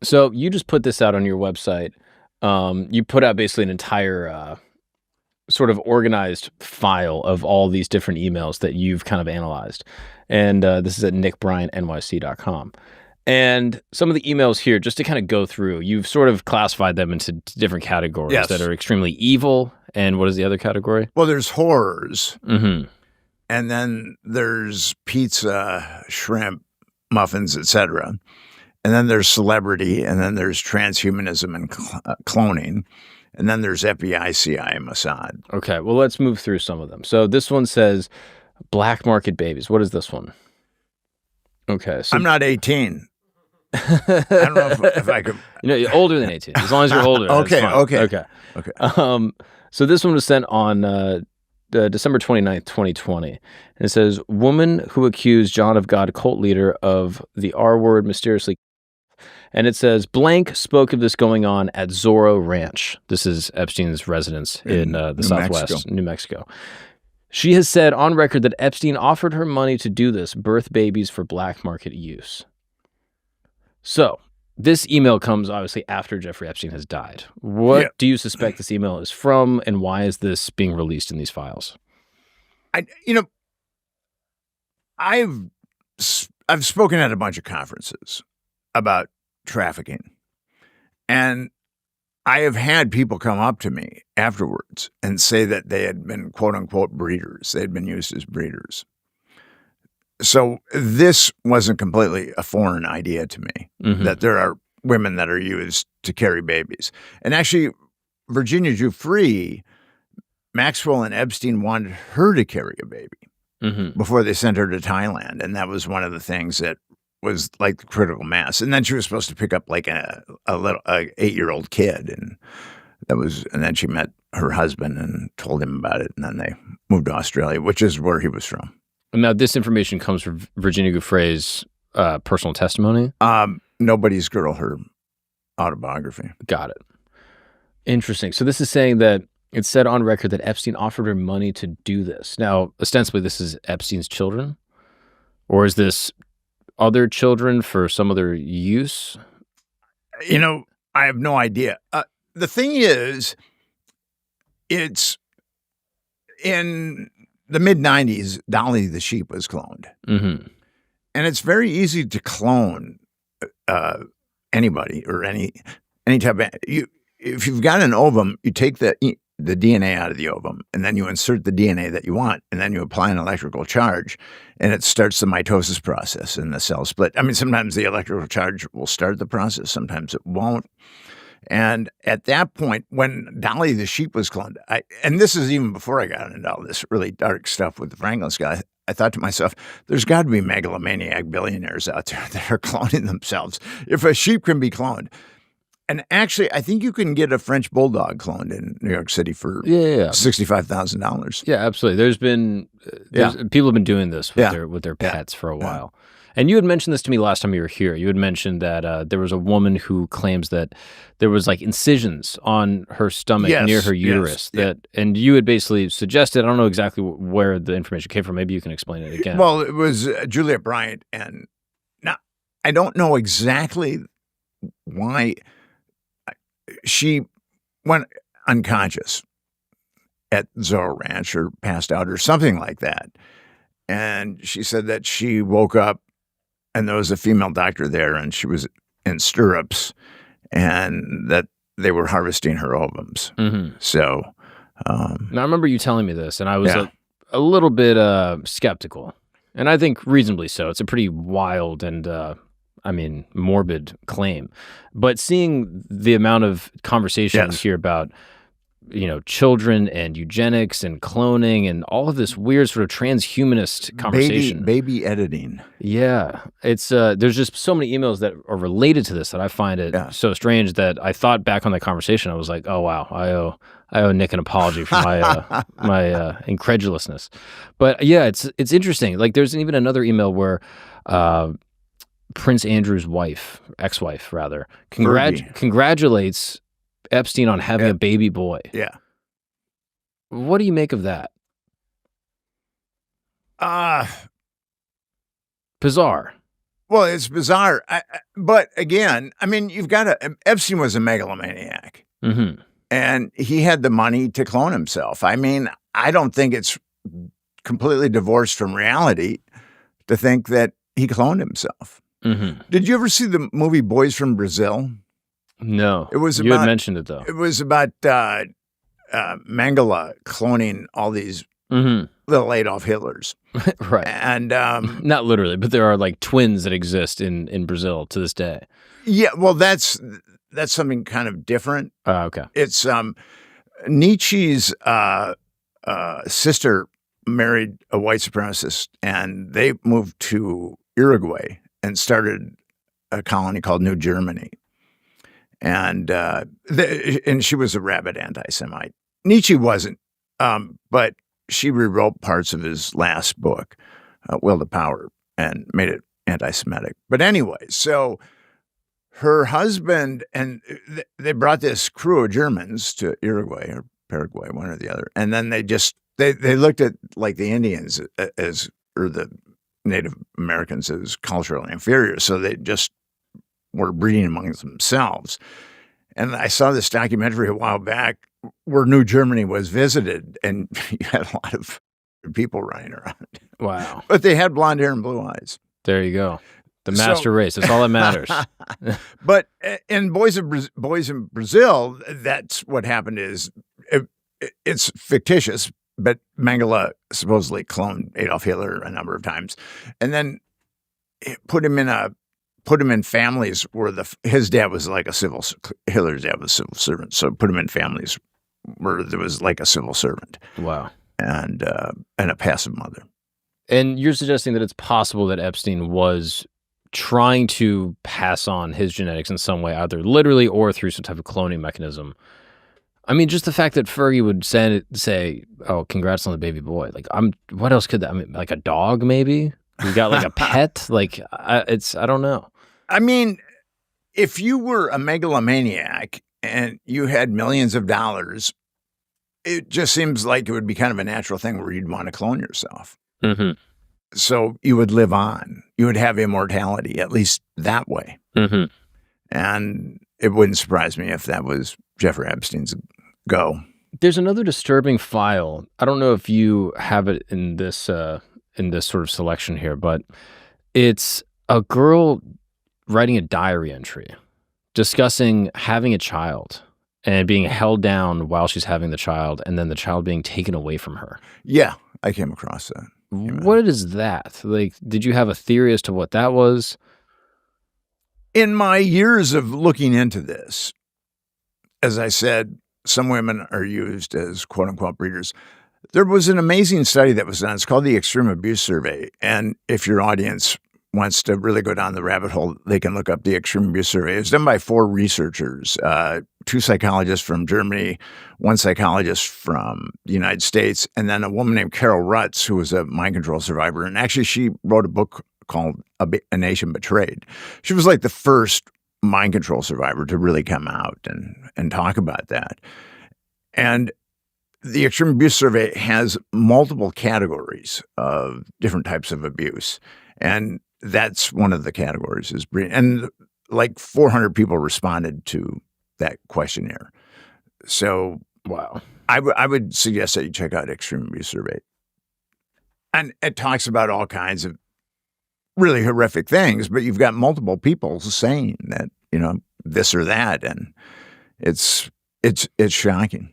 So you just put this out on your website. You put out basically an entire sort of organized file of all these different emails that you've kind of analyzed. And this is at nickbryantnyc.com. And some of the emails here, just to kind of go through, you've sort of classified them into different categories that Yes. are extremely evil. And what is the other category? Well, there's horrors, Mm-hmm. and then there's pizza, shrimp, muffins, etc. And then there's celebrity, and then there's transhumanism and cloning, and then there's FBI, CIA, Mossad. Okay, well, let's move through some of them. So this one says black market babies. What is this one? Okay, so I'm not 18. I don't know if I could. you're older than 18. As long as you're older. that's Okay, fine. okay. Okay. So this one was sent on December 29th, 2020. And it says, woman who accused John of God cult leader of the R word mysteriously. And it says, blank spoke of this going on at Zorro Ranch. This is Epstein's residence in the New Southwest, Mexico. New Mexico. She has said on record that Epstein offered her money to do this, birth babies for black market use. So this email comes obviously after Jeffrey Epstein has died. What do you suspect this email is from, and why is this being released in these files? I've spoken at a bunch of conferences about trafficking, and I have had people come up to me afterwards and say that they had been quote unquote breeders. They had been used as breeders. So this wasn't completely a foreign idea to me, that there are women that are used to carry babies. And actually, Virginia Giuffre, Maxwell and Epstein wanted her to carry a baby before they sent her to Thailand. And that was one of the things that was like the critical mass. And then she was supposed to pick up like a 8-year-old kid. And then she met her husband and told him about it. And then they moved to Australia, which is where he was from. Now, this information comes from Virginia Giuffre's personal testimony? Nobody's Girl, her autobiography. Got it. Interesting. So this is saying that it said on record that Epstein offered her money to do this. Now, ostensibly, this is Epstein's children? Or is this other children for some other use? I have no idea. The thing is, it's in the mid-90s, Dolly the sheep was cloned. And it's very easy to clone anybody or any type of... If you've got an ovum, you take the DNA out of the ovum, and then you insert the DNA that you want, and then you apply an electrical charge, and it starts the mitosis process and the cell split. I mean, sometimes the electrical charge will start the process, sometimes it won't. And at that point, when Dolly the sheep was cloned, and this is even before I got into all this really dark stuff with the Franklin's guy, I thought to myself, there's got to be megalomaniac billionaires out there that are cloning themselves. If a sheep can be cloned. And actually, I think you can get a French bulldog cloned in New York City for $65,000. Yeah, absolutely. There's been people have been doing this with their pets for a while. And you had mentioned this to me last time you were here. You had mentioned that there was a woman who claims that there was like incisions on her stomach near her uterus. And you had basically suggested, I don't know exactly where the information came from. Maybe you can explain it again. Well, it was Juliet Bryant. And now I don't know exactly why she went unconscious at Zorro Ranch or passed out or something like that. And she said that she woke up and there was a female doctor there and she was in stirrups and that they were harvesting her ovums. So now I remember you telling me this and I was a little bit skeptical, and I think reasonably so. It's a pretty wild and morbid claim. But seeing the amount of conversation here about, children and eugenics and cloning and all of this weird sort of transhumanist conversation. Baby editing. Yeah. It's there's just so many emails that are related to this that I find it so strange that I thought back on that conversation, I was like, oh wow, I owe Nick an apology for my my incredulousness. But yeah, it's interesting. Like there's even another email where Prince Andrew's ex-wife rather, congratulates Epstein on having a baby boy. Yeah. What do you make of that? Bizarre. Well, it's bizarre. But again, I mean, you've got to. Epstein was a megalomaniac, and he had the money to clone himself. I mean, I don't think it's completely divorced from reality to think that he cloned himself. Did you ever see the movie Boys from Brazil? No. It was you had mentioned it, though. It was about Mengele cloning all these little Adolf Hitlers. Right. And not literally, but there are like twins that exist in Brazil to this day. Yeah, well, that's something kind of different. Okay. It's Nietzsche's sister married a white supremacist, and they moved to Uruguay and started a colony called New Germany. And and she was a rabid anti-Semite. Nietzsche wasn't, but she rewrote parts of his last book, Will to Power, and made it anti-Semitic. But anyway, so her husband, and they brought this crew of Germans to Uruguay or Paraguay, one or the other. And then they looked at like the Indians or the Native Americans as culturally inferior. So they just were breeding among themselves. And I saw this documentary a while back where New Germany was visited, and you had a lot of people running around. Wow. But they had blonde hair and blue eyes. There you go. The master race. That's all that matters. But in Boys in Brazil, that's what happened is it's fictitious, but Mengele supposedly cloned Adolf Hitler a number of times, and then put him in families where his dad was like Hitler's dad was a civil servant, so put him in families where there was like a civil servant. Wow. And a passive mother. And you're suggesting that it's possible that Epstein was trying to pass on his genetics in some way, either literally or through some type of cloning mechanism. I mean, just the fact that Fergie would say, "Oh, congrats on the baby boy." Like, what else could that? I mean, like a dog, maybe. You got like a pet. Like, I don't know. I mean, if you were a megalomaniac and you had millions of dollars, it just seems like it would be kind of a natural thing where you'd want to clone yourself. Mm-hmm. So you would live on. You would have immortality, at least that way. Mm-hmm. And it wouldn't surprise me if that was Jeffrey Epstein's go. There's another disturbing file. I don't know if you have it in this sort of selection here, but it's a girl writing a diary entry discussing having a child and being held down while she's having the child, and then the child being taken away from her. Yeah, I came across that. What is that? Like, did you have a theory as to what that was? In my years of looking into this, as I said, some women are used as quote-unquote breeders. There was an amazing study that was done. It's called the Extreme Abuse Survey. And if your audience wants to really go down the rabbit hole, they can look up the Extreme Abuse Survey. It was done by 4 researchers, 2 psychologists from Germany, 1 psychologist from the United States, and then a woman named Carol Rutz, who was a mind control survivor. And actually, she wrote a book called A Nation Betrayed. She was like the first mind control survivor to really come out and talk about that. And the Extreme Abuse Survey has multiple categories of different types of abuse. And that's one of the categories is breeding. And like 400 people responded to that questionnaire. So, wow. I would suggest that you check out Extreme Abuse Survey. And it talks about all kinds of really horrific things, but you've got multiple people saying that, this or that. And it's shocking.